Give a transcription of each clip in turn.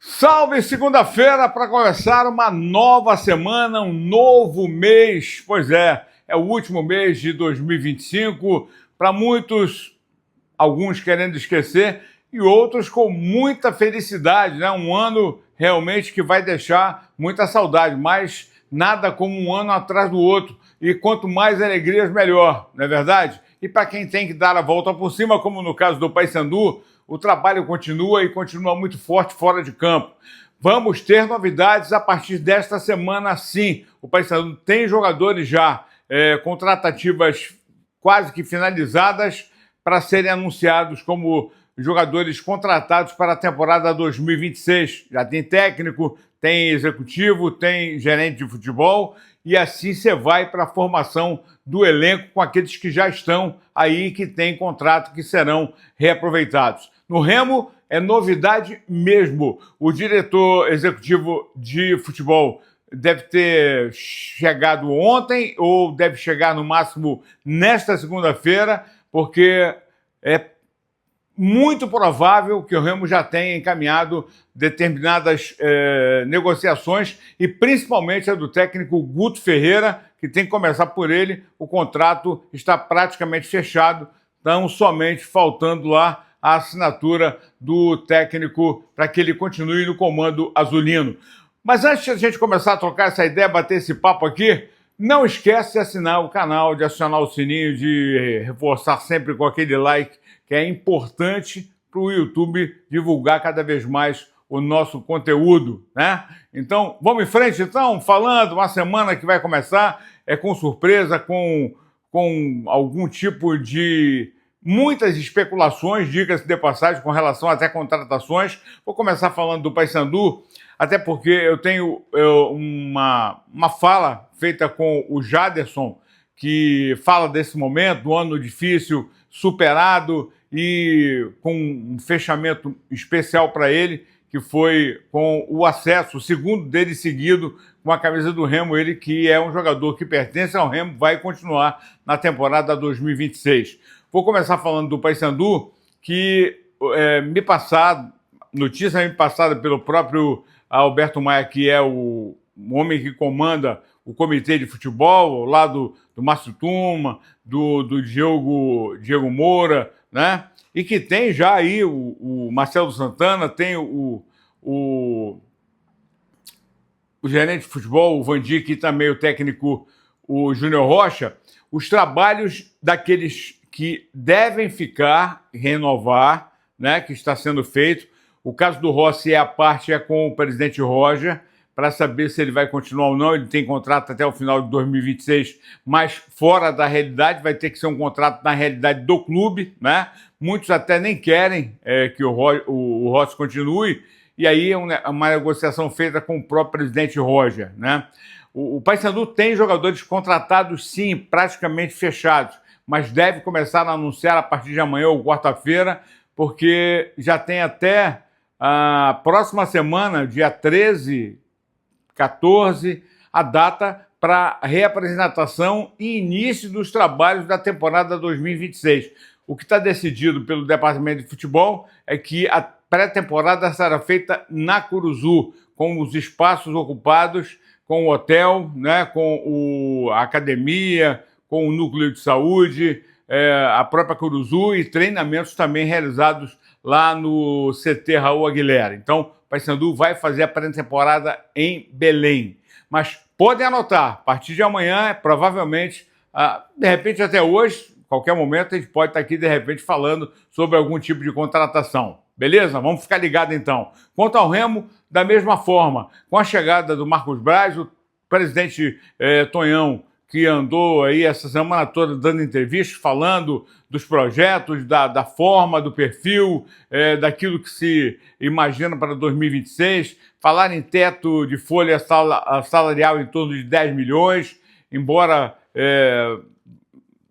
Salve segunda-feira para começar uma nova semana, um novo mês. Pois é o último mês de 2025. Para muitos, alguns querendo esquecer e outros com muita felicidade, né? Um ano realmente que vai deixar muita saudade, mas nada como um ano atrás do outro. E quanto mais alegrias, melhor, não é verdade? E para quem tem que dar a volta por cima, como no caso do Paysandu, o trabalho continua e continua muito forte fora de campo. Vamos ter novidades a partir desta semana, sim. O Paysandu tem jogadores já com tratativas quase que finalizadas para serem anunciados como jogadores contratados para a temporada 2026. Já tem técnico, tem executivo, tem gerente de futebol e assim você vai para a formação do elenco com aqueles que já estão aí, que têm contrato, que serão reaproveitados. No Remo é novidade mesmo. O diretor executivo de futebol deve ter chegado ontem ou deve chegar no máximo nesta segunda-feira, porque é muito provável que o Remo já tenha encaminhado determinadas negociações e principalmente a do técnico Guto Ferreira, que tem que começar por ele. O contrato está praticamente fechado, então somente faltando lá a assinatura do técnico para que ele continue no comando azulino. Mas antes de a gente começar a trocar essa ideia, bater esse papo aqui, não esquece de assinar o canal, de acionar o sininho, de reforçar sempre com aquele like, que é importante para o YouTube divulgar cada vez mais o nosso conteúdo, né? Então, vamos em frente, então, falando, uma semana que vai começar, com surpresa, com algum tipo de muitas especulações, diga-se de passagem, com relação até contratações. Vou começar falando do Paysandu, até porque eu tenho uma fala feita com o Jaderson, que fala desse momento, do ano difícil, superado, e com um fechamento especial para ele, que foi com o acesso, o segundo dele seguido, com a camisa do Remo, ele que é um jogador que pertence ao Remo, vai continuar na temporada 2026. Vou começar falando do Paysandu, que notícia me passada pelo próprio Alberto Maia, que é o homem que comanda o comitê de futebol, lá do Márcio Tuma, do Diego Moura, né? E que tem já aí o Marcelo Santana, tem o gerente de futebol, o Vandir, e também o técnico, o Júnior Rocha, os trabalhos daqueles que devem ficar, renovar, né, que está sendo feito. O caso do Rossi é com o presidente Roger, para saber se ele vai continuar ou não. Ele tem contrato até o final de 2026, mas fora da realidade, vai ter que ser um contrato na realidade do clube, né? Muitos até nem querem que o Rossi continue, e aí é uma negociação feita com o próprio presidente Roger, né? O Paysandu tem jogadores contratados, sim, praticamente fechados, mas deve começar a anunciar a partir de amanhã ou quarta-feira, porque já tem até a próxima semana, dia 13, 14, a data para reapresentação e início dos trabalhos da temporada 2026. O que está decidido pelo Departamento de Futebol é que a pré-temporada será feita na Curuzu, com os espaços ocupados, com o hotel, né, com a academia, com o núcleo de saúde, a própria Curuzu, e treinamentos também realizados lá no CT Raul Aguilera. Então, o Paysandu vai fazer a pré-temporada em Belém. Mas podem anotar, a partir de amanhã, provavelmente, de repente até hoje, qualquer momento, a gente pode estar aqui, de repente, falando sobre algum tipo de contratação. Beleza? Vamos ficar ligado, então. Quanto ao Remo, da mesma forma, com a chegada do Marcos Braz, o presidente Tonhão, que andou aí essa semana toda dando entrevistas, falando dos projetos, da forma, do perfil, daquilo que se imagina para 2026, falar em teto de folha salarial em torno de 10 milhões, embora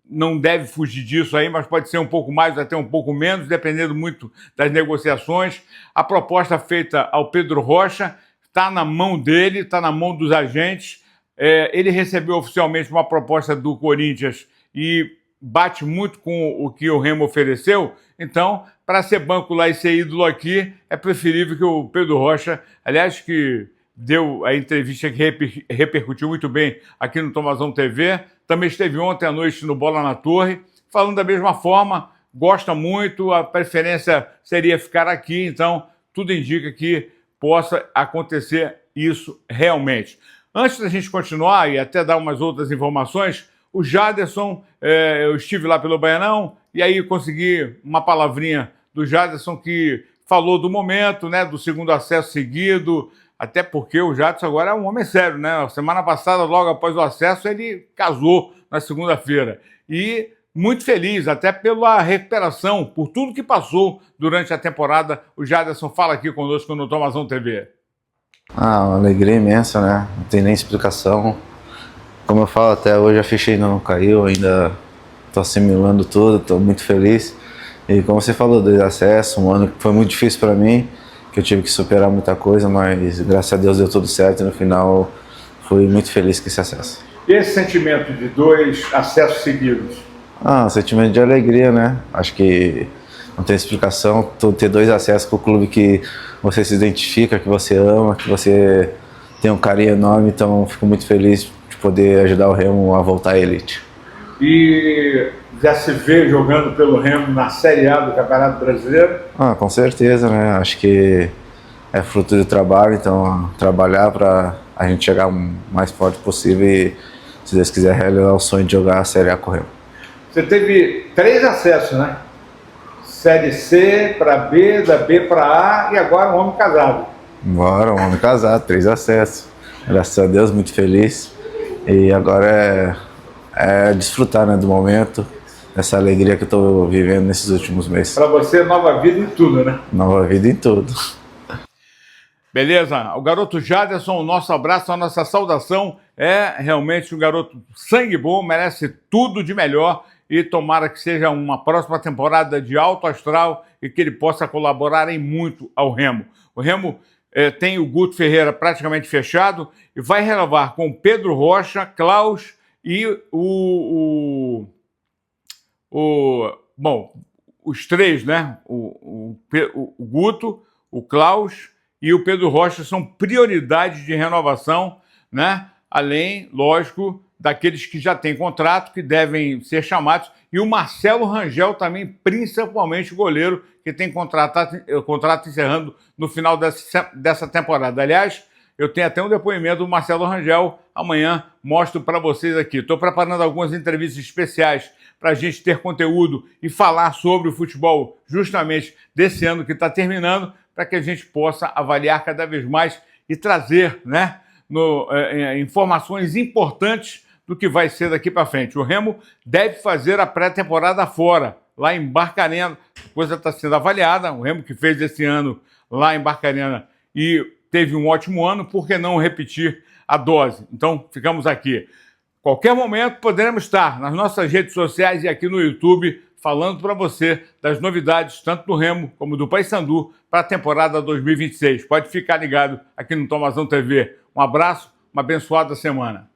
não deve fugir disso aí, mas pode ser um pouco mais, até um pouco menos, dependendo muito das negociações. A proposta feita ao Pedro Rocha está na mão dele, está na mão dos agentes. Ele recebeu oficialmente uma proposta do Corinthians e bate muito com o que o Remo ofereceu, então, para ser banco lá e ser ídolo aqui, é preferível que o Pedro Rocha, aliás, que deu a entrevista que repercutiu muito bem aqui no Tomazão TV, também esteve ontem à noite no Bola na Torre, falando da mesma forma, gosta muito, a preferência seria ficar aqui, então tudo indica que possa acontecer isso realmente. Antes da gente continuar e até dar umas outras informações, o Jaderson, eu estive lá pelo Baianão e aí consegui uma palavrinha do Jaderson que falou do momento, né, do segundo acesso seguido, até porque o Jaderson agora é um homem sério, né? Semana passada, logo após o acesso, ele casou na segunda-feira. E muito feliz, até pela recuperação, por tudo que passou durante a temporada. O Jaderson fala aqui conosco no Tomazão TV. Uma alegria imensa, né? Não tem nem explicação. Como eu falo, até hoje a ficha ainda não caiu, ainda estou assimilando tudo, estou muito feliz. E como você falou, do acesso, um ano que foi muito difícil para mim, que eu tive que superar muita coisa, mas graças a Deus deu tudo certo e no final fui muito feliz com esse acesso. E esse sentimento de 2 acessos seguidos? Um sentimento de alegria, né? Acho que não tem explicação ter 2 acessos com o clube que você se identifica, que você ama, que você tem um carinho enorme, então fico muito feliz de poder ajudar o Remo a voltar à elite. E já se vê jogando pelo Remo na Série A do Campeonato Brasileiro? Com certeza, né? Acho que é fruto do trabalho, então trabalhar para a gente chegar o mais forte possível e, se Deus quiser, realizar o sonho de jogar a Série A com o Remo. Você teve 3 acessos, né? Série C para B, da B para A e agora um homem casado. Agora um homem casado, 3 acessos. Graças a Deus, muito feliz. E agora é desfrutar, né, do momento, dessa alegria que eu estou vivendo nesses últimos meses. Para você, nova vida em tudo, né? Nova vida em tudo. Beleza, o garoto Jaderson, o nosso abraço, a nossa saudação, é realmente um garoto sangue bom, merece tudo de melhor e tomara que seja uma próxima temporada de alto astral e que ele possa colaborar em muito ao Remo. O Remo tem o Guto Ferreira praticamente fechado e vai renovar com Pedro Rocha, Klaus e bom, os 3, né? O Guto, o Klaus e o Pedro Rocha são prioridades de renovação, né? Além, lógico, daqueles que já têm contrato, que devem ser chamados, e o Marcelo Rangel também, principalmente o goleiro, que tem contrato encerrando no final dessa temporada. Aliás, eu tenho até um depoimento do Marcelo Rangel, amanhã mostro para vocês aqui. Estou preparando algumas entrevistas especiais para a gente ter conteúdo e falar sobre o futebol justamente desse ano que está terminando, para que a gente possa avaliar cada vez mais e trazer, né, informações importantes do que vai ser daqui para frente. O Remo deve fazer a pré-temporada fora, lá em Barcarena. A coisa está sendo avaliada. O Remo que fez esse ano lá em Barcarena e teve um ótimo ano, por que não repetir a dose? Então, ficamos aqui. Qualquer momento poderemos estar nas nossas redes sociais e aqui no YouTube falando para você das novidades, tanto do Remo como do Paysandu, para a temporada 2026. Pode ficar ligado aqui no Tomazão TV. Um abraço, uma abençoada semana.